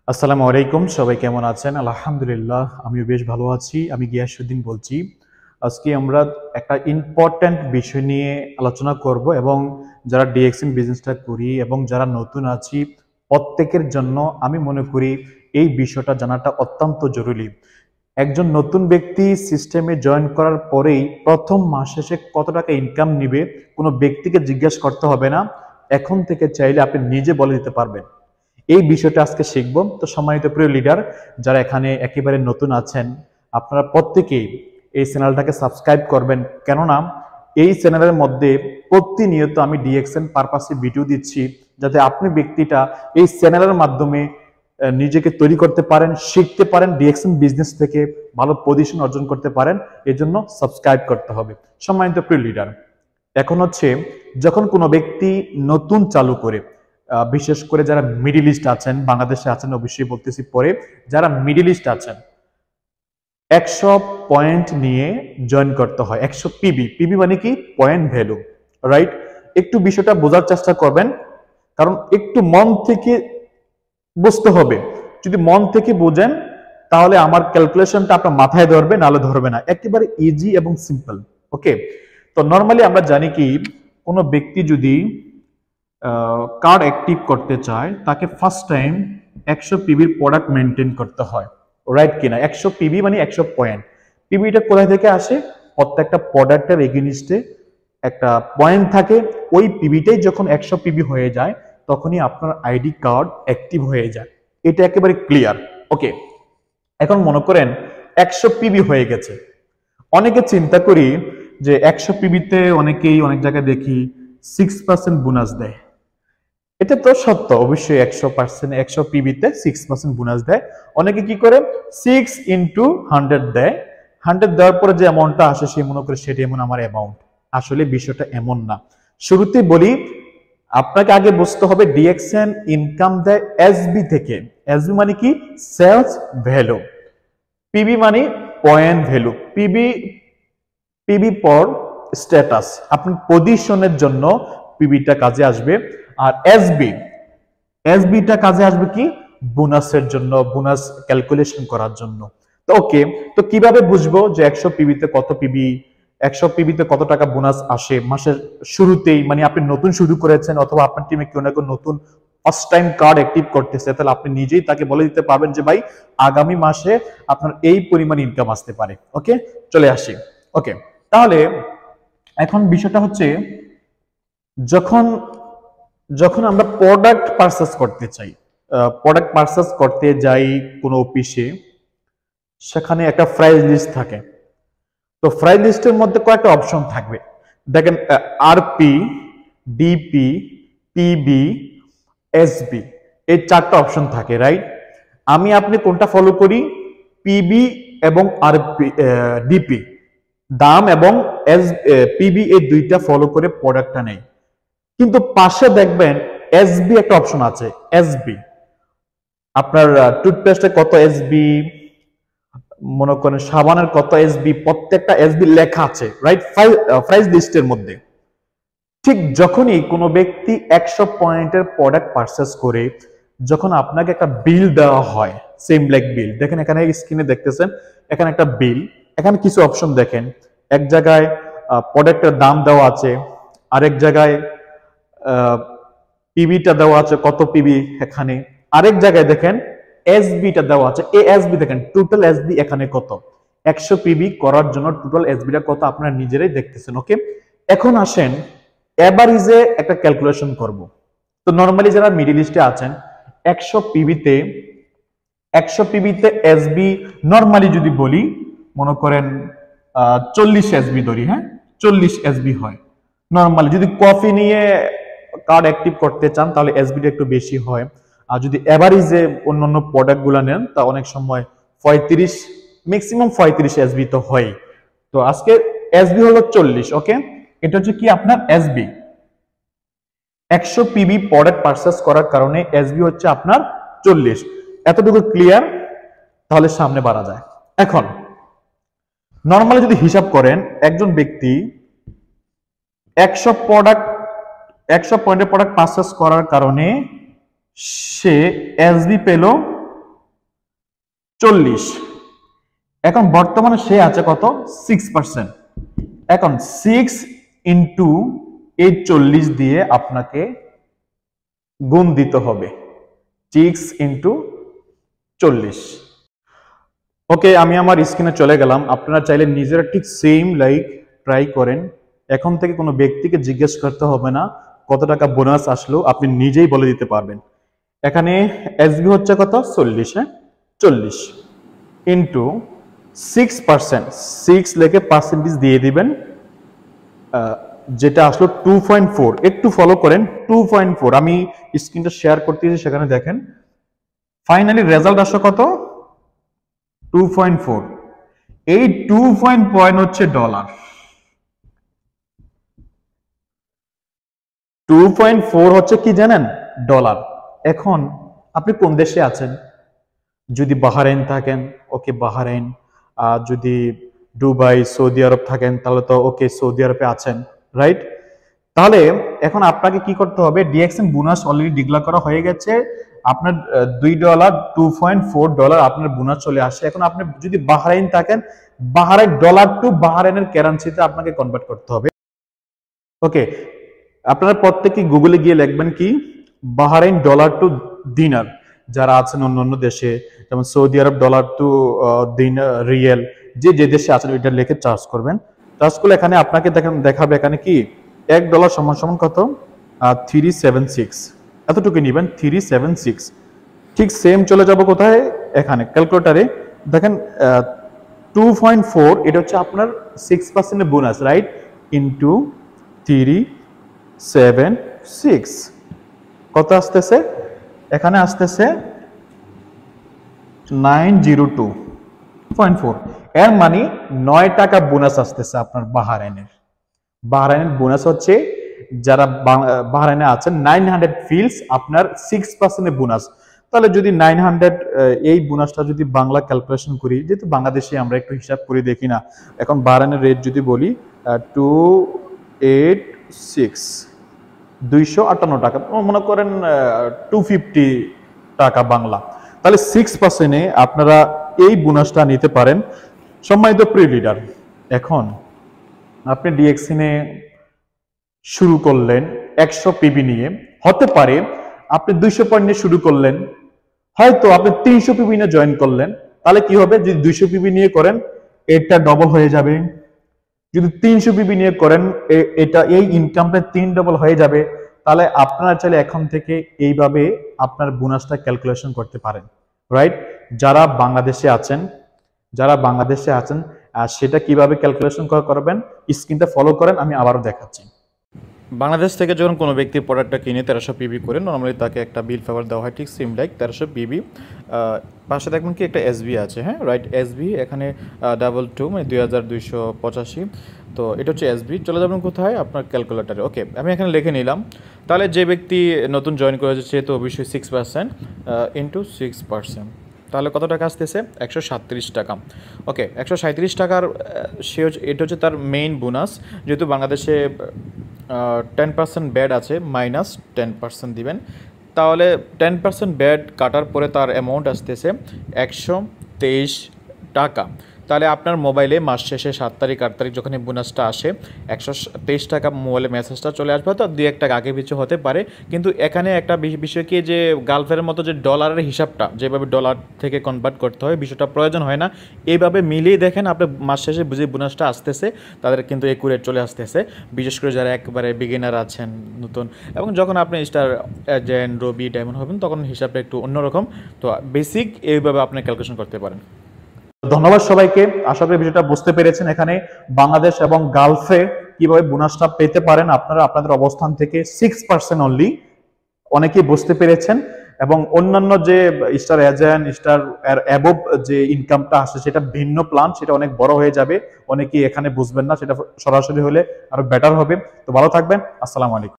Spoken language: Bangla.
আসসালামু আলাইকুম, সবাই কেমন আছেন? আলহামদুলিল্লাহ, আমিও বেশ ভালো আছি। আমি গিয়াসউদ্দিন বলছি। আজকে আমরা একটা ইম্পর্ট্যান্ট বিষয় নিয়ে আলোচনা করব এবং যারা ডিএক্সএন বিজনেসটা করি এবং যারা নতুন আছি প্রত্যেকের জন্য আমি মনে করি এই বিষয়টা জানাটা অত্যন্ত জরুরি। একজন নতুন ব্যক্তি সিস্টেমে জয়েন করার পরেই প্রথম মাস শেষে কত টাকা ইনকাম নিবে কোনো ব্যক্তিকে জিজ্ঞেস করতে হবে না। এখন থেকে চাইলে আপনি নিজে বলে দিতে পারবেন। এই বিষয়টা আজকে শিখব। তো সম্মানিত প্রিয় লিডার, যারা এখানে একেবারে নতুন আছেন, আপনারা প্রত্যেকেই এই চ্যানেলটাকে সাবস্ক্রাইব করবেন, কেননা এই চ্যানেলের মধ্যে প্রতিনিয়ত আমি ডিএক্সএন পারপাসে ভিডিও দিচ্ছি, যাতে আপনি ব্যক্তিটা এই চ্যানেলের মাধ্যমে নিজেকে তৈরি করতে পারেন, শিখতে পারেন, ডিএক্সএন বিজনেস থেকে ভালো পজিশন অর্জন করতে পারেন। এজন্য সাবস্ক্রাইব করতে হবে। সম্মানিত প্রিয় লিডার, এখন হচ্ছে যখন কোনো ব্যক্তি নতুন চালু করে, বিশেষ করে যারা মিডিল ইস্ট আছেন, বাংলাদেশে আছেন অবশ্যই বলতেছি পরে, যারা মিডিল ইস্ট আছেন 100 পয়েন্ট নিয়ে জয়েন করতে হয়। 100 পিবি, পিবি মানে কি? Point value, right? একটু বিষয়টা বোঝার চেষ্টা করবেন, কারণ একটু মন থেকে বুঝতে হবে। যদি মন থেকে বোঝেন তাহলে আমার ক্যালকুলেশনটা আপনার মাথায় ধরবে, নাহলে ধরবে না। একেবারে ইজি এবং সিম্পল। ওকে, তো নর্মালি আমরা জানি কি, কোনো ব্যক্তি যদি কার্ড অ্যাক্টিভ করতে চায় তাকে ফার্স্ট টাইম 100 পিবির প্রোডাক্ট মেনটেন করতে হয়, রাইট কিনা? 100 পিবি মানে 100 পয়েন্ট। পিবিটা কোথায় থেকে আসে? প্রত্যেকটা প্রোডাক্টের এগেইনস্টে একটা পয়েন্ট থাকে। ওই পিবিটাই যখন 100 পিবি হয়ে যায় তখনই আপনার আইডি কার্ড অ্যাক্টিভ হয়ে যায়। এটা একেবারে ক্লিয়ার। ওকে, এখন মনে করেন 100 পিবি হয়ে গেছে। অনেকে চিন্তা করি যে 100 পিবিতে অনেকেই অনেক জায়গায় দেখি 6% বোনাস দেয়। এটা তো সত্য, অবশ্যই 100%, 100 পিবিতে 6% বোনাস দেয়। অনেকে কি করে 6 ইন্টু 100 দেয়। 100 দেওয়ার পরে যে অ্যামাউন্টটা আসে সে মনে করে সেটা এমন আমার অ্যামাউন্ট। আসলে বিষয়টা এমন না। শুরুতেই বলি, আপনাকে আগে বুঝতে হবে ডিএক্সএন ইনকাম দেয় এসবি থেকে। এসবি মানে কি? Sales value. পিবি মানে পয়েন্ট ভ্যালু। পিবি, পিবি পর স্ট্যাটাস, আপনার পজিশনের জন্য পিবিটা কাজে আসবে। আর এসবি, এসবিটা কাজে আসবে কি? বোনাসের জন্য, বোনাস ক্যালকুলেশন করার জন্য। তো ওকে, তো কিভাবে বুঝবো যে 100 পিবিতে কত পিবি, 100 পিবিতে কত টাকা বোনাস আসে মাসের শুরুতেই? মানে আপনি নতুন শুরু করেছেন অথবা আপনার টিমে কেউ না কেউ নতুন ফার্স্ট টাইম কার্ড অ্যাক্টিভ করতেছে, তাহলে আপনি নিজেই তাকে বলে দিতে পারবেন যে ভাই আগামী মাসে আপনার এই পরিমাণ ইনকাম আসতে পারে। ওকে, চলে আসি। ওকে, তাহলে এখন বিষয়টা হচ্ছে, যখন যখন আমরা প্রোডাক্ট পারচেস করতে চাই, প্রোডাক্ট পারচেস করতে যাই কোনো অফিসে, সেখানে একটা প্রাইস লিস্ট থাকে। তো প্রাইস লিস্টের মধ্যে কয়েকটা অপশন থাকবে। দেখেন, আরপি, ডিপি, পিবি, এসবি, এই চারটা অপশন থাকে, রাইট? আমি আপনি কোনটা ফলো করি? পিবি এবং আরপি, ডিপি, দাম এবং এস, পিবি, এই দুইটা ফলো করে প্রোডাক্টটা নেই। কিন্তু পাশে দেখবেন এসবি একটা অপশন আছে। এসবি, আপনার টুথপেস্টে কত এসবি, মনে করেন সাবানের কত এসবি, প্রত্যেকটা এসবি লেখা আছে, রাইট? প্রাইস লিস্টের মধ্যে। ঠিক যখনই কোনো ব্যক্তি 100 পয়েন্টের প্রোডাক্ট পারচেস করে, যখন আপনাকে একটা বিল দেওয়া হয়, সেম লাইক বিল, দেখেন এখানে স্ক্রিনে দেখতেছেন, এখানে একটা বিল, এখানে কিছু অপশন দেখেন। এক জায়গায় প্রোডাক্টের দাম দেওয়া আছে, আরেক জায়গায় পিবিটা দেওয়া আছে, কত পিবি এখানে, আরেক জায়গায় দেখেন এসবিটা দেওয়া আছে। এই এসবি দেখেন, টোটাল এসবি এখানে কত, 100 পিবি করার জন্য টোটাল এসবিটা কত আপনারা নিজেরাই দেখতেছেন। ওকে, এখন আসেন এভারেজে একটা ক্যালকুলেশন করব। তো নরমালি যারা মিডল ইস্টে আছেন 100 পিবিতে, 100 পিবিতে এসবি নরমালি যদি বলি, মনে করেন 40 এসবি ধরি, হ্যাঁ 40 এসবি হয় নরমালি। যদি কফি নিয়ে কার্ড অ্যাক্টিভ করতে চান তাহলে এসবিটা একটু বেশি হয়। আর যদি এভারেজে অন্যান্য প্রোডাক্টগুলো নেন তা অনেক সময় 35, ম্যাক্সিমাম 35 এসবি তো হয়। তো আজকে এসবি হলো 40। ওকে, এটা হচ্ছে কি আপনার এসবি। 100 পিবি প্রোডাক্ট পারচেস করার কারণে এসবি হচ্ছে আপনার 40। এতটুকু ক্লিয়ার? তাহলে সামনে বাড়া যায়। এখন নরমালি যদি হিসাব করেন, একজন ব্যক্তি 100 প্রোডাক্ট, 100 পয়েন্টের প্রোডাক্ট পারচেস করার কারণে সে এসবি পেল 40। এখন বর্তমানে সে আছে কত 6%। এখন 6 ইন্টু এই 40 দিয়ে আপনাকে গুণ দিতে হবে 6 ইন্টু 40। ওকে, আমি আমার স্ক্রিনে চলে গেলাম। আপনারা চাইলে নিজেরা ঠিক সেম ট্রাই করেন। এখন থেকে কোনো ব্যক্তিকে জিজ্ঞেস করতে হবে না কত টাকা বোনাস আসলো, আপনি নিজেই বলে দিতে পারবেন। এখানে এসবি হচ্ছে কত 40, হ্যাঁ 40 ইন্টু 6%, 6 লেখে পার্সেন্টেজ দিয়ে দিবেন, যেটা আসলো 2.4। একটু ফলো করেন, 2.4। আমি স্ক্রিনটা শেয়ার করতেছি, সেখানে দেখেন ফাইনালি রেজাল্ট আসলো কত 2.4। এই 2 হচ্ছে ডলার, 2.4 হচ্ছে কি জানেন ডলার। এখন আপনি কোন দেশে আছেন? যদি বাহরাইন থাকেন ওকে বাহরাইন, যদি দুবাই সৌদি আরব থাকেন তাহলে তো ওকে সৌদি আরবে আছেন, রাইট? তাহলে এখন আপনাকে কি করতে হবে, ডিএক্সএম বোনাস অলরেডি ডিক্লেয়ার করা হয়ে গেছে। আপনার $2 $2.4 আপনার বোনাস চলে আসে। এখন আপনি যদি বাহরাইন থাকেন, বাহরাইন ডলার টু বাহরাইনের কারেন্সিতে আপনাকে কনভার্ট করতে হবে। ওকে, আপনারা প্রত্যেকে গুগলে গিয়ে লিখবেন কি বাহরাইন ডলার টু দিনার। যারা আছেন অন্য দেশে, যেমন Saudi Arab dollar to real, যে যে দেশে আছেন ওইটা লিখে চার্জ করবেন। চার্জ করলে এখানে আপনাকে দেখাবে এখানে কি $1 সমান সমান কত 376, এতটুকু নিবেন 376। ঠিক সেম চলে যাব কোথায়, এখানে ক্যালকুলেটারে দেখেন 2.4, এটা হচ্ছে আপনার 6% বোনাস, রাইট? ইন্টু 376 কত আসতেছে, এখানে আসতেছে 902.4। এর মানে 9 টাকা বোনাস আসতেছে আপনার বাহরাইনের। বাহরাইনের বোনাস হচ্ছে যারা বাহরাইনে আছেন 900 ফিলস আপনার 6% বোনাস। তাহলে যদি 900 এই বোনাসটা যদি বাংলা ক্যালকুলেশন করি, যেহেতু বাংলাদেশে আমরা একটু হিসাব করে দেখি না, এখন বাহরাইনের রেট যদি বলি 286, 258 টাকা, মনে করেন 250 টাকা বাংলা, তাহলে 6%-এ আপনারা এই বোনাসটা নিতে পারেন। সম্মানিত প্রিয় লিডার, এখন আপনি ডিএক্সিনে শুরু করলেন 100 পিবি নিয়ে, হতে পারে আপনি 200 পয়েন্ট নিয়ে শুরু করলেন, হয়তো আপনি 300 পিবি নিয়ে জয়েন করলেন। তাহলে কি হবে, যদি 200 পিবি নিয়ে করেন এটা ডবল হয়ে যাবে, যদি 300 পিবি নিয়ে করেন এটা এই ইনকামটা 3 ডবল হয়ে যাবে। তাহলে আপনারা চাইলে এখন থেকে এইভাবে আপনার বোনাসটা ক্যালকুলেশন করতে পারেন, রাইট? যারা বাংলাদেশে আছেন, সেটা কিভাবে ক্যালকুলেশন করবেন স্ক্রিনটা ফলো করেন, আমি আবারও দেখাচ্ছি। বাংলাদেশ থেকে যখন কোনো ব্যক্তি প্রোডাক্টটা কিনে 1300 পিবি করে, নর্মালি তাকে একটা বিল ফেভার দেওয়া হয়, ঠিক সেম লাইক 1300 পিবি। পাশে দেখবেন কি একটা এসবি আছে, হ্যাঁ রাইট, এসবি এখানে 22 মানে 2285। তো এটা হচ্ছে এসবি। চলে যাবেন কোথায়, আপনার ক্যালকুলেটারে। ওকে, আমি এখানে লিখে নিলাম। তাহলে যে ব্যক্তি নতুন জয়েন করেছে সে তো অবশ্যই 6% ইন্টু 6%, তাহলে কত টাকা আসতেছে 137 টাকা। ওকে, 137 টাকার এটা হচ্ছে তার মেইন বোনাস। যেহেতু বাংলাদেশে 10% ব্যাড আছে, -10% দিবেন। তাহলে 10% ব্যাড কাটার পরে তার অ্যামাউন্ট আসতেছে 123 টাকা। তাহলে আপনার মোবাইলে মাস শেষে 7 তারিখ 8 তারিখ যখন বোনাসটা আসে 123 টাকা মোবাইলে মেসেজটা চলে আসবে। হয়তো 2-1 টাকা আগে পিছু হতে পারে, কিন্তু এখানে একটা বিষয় কি, যে গালফের মতো যে ডলারের হিসাবটা যেভাবে ডলার থেকে কনভার্ট করতে হয়, বিষয়টা প্রয়োজন হয় না। এইভাবে মিলিয়ে দেখেন আপনি মাস শেষে যে বোনাসটা আসতেছে তাদের কিন্তু একুরেট চলে আসতেছে, বিশেষ করে যারা একবারে বিগিনার আছেন নতুন। এবং যখন আপনি স্টার এজেন্ট রবি ডায়মন্ড হবেন তখন হিসাবটা একটু অন্যরকম। তো বেসিক এইভাবে আপনি ক্যালকুলেশন করতে পারেন। ধন্যবাদ সবাইকে, আশা করি বিষয়টা বুঝতে পেরেছেন। এখানে বাংলাদেশ এবং গালফে কিভাবে বোনাসটা পেতে পারেন আপনারা আপনাদের অবস্থান থেকে 6% অনলি, অনেকেই বুঝতে পেরেছেন। এবং অন্যান্য যে স্টার এজেন্ট স্টার অ্যাবভ যে ইনকামটা আসে সেটা ভিন্ন প্ল্যান, সেটা অনেক বড় হয়ে যাবে, অনেকেই এখানে বুঝবেন না, সেটা সরাসরি হলে আরো বেটার হবে। তো ভালো থাকবেন, আসসালামু আলাইকুম।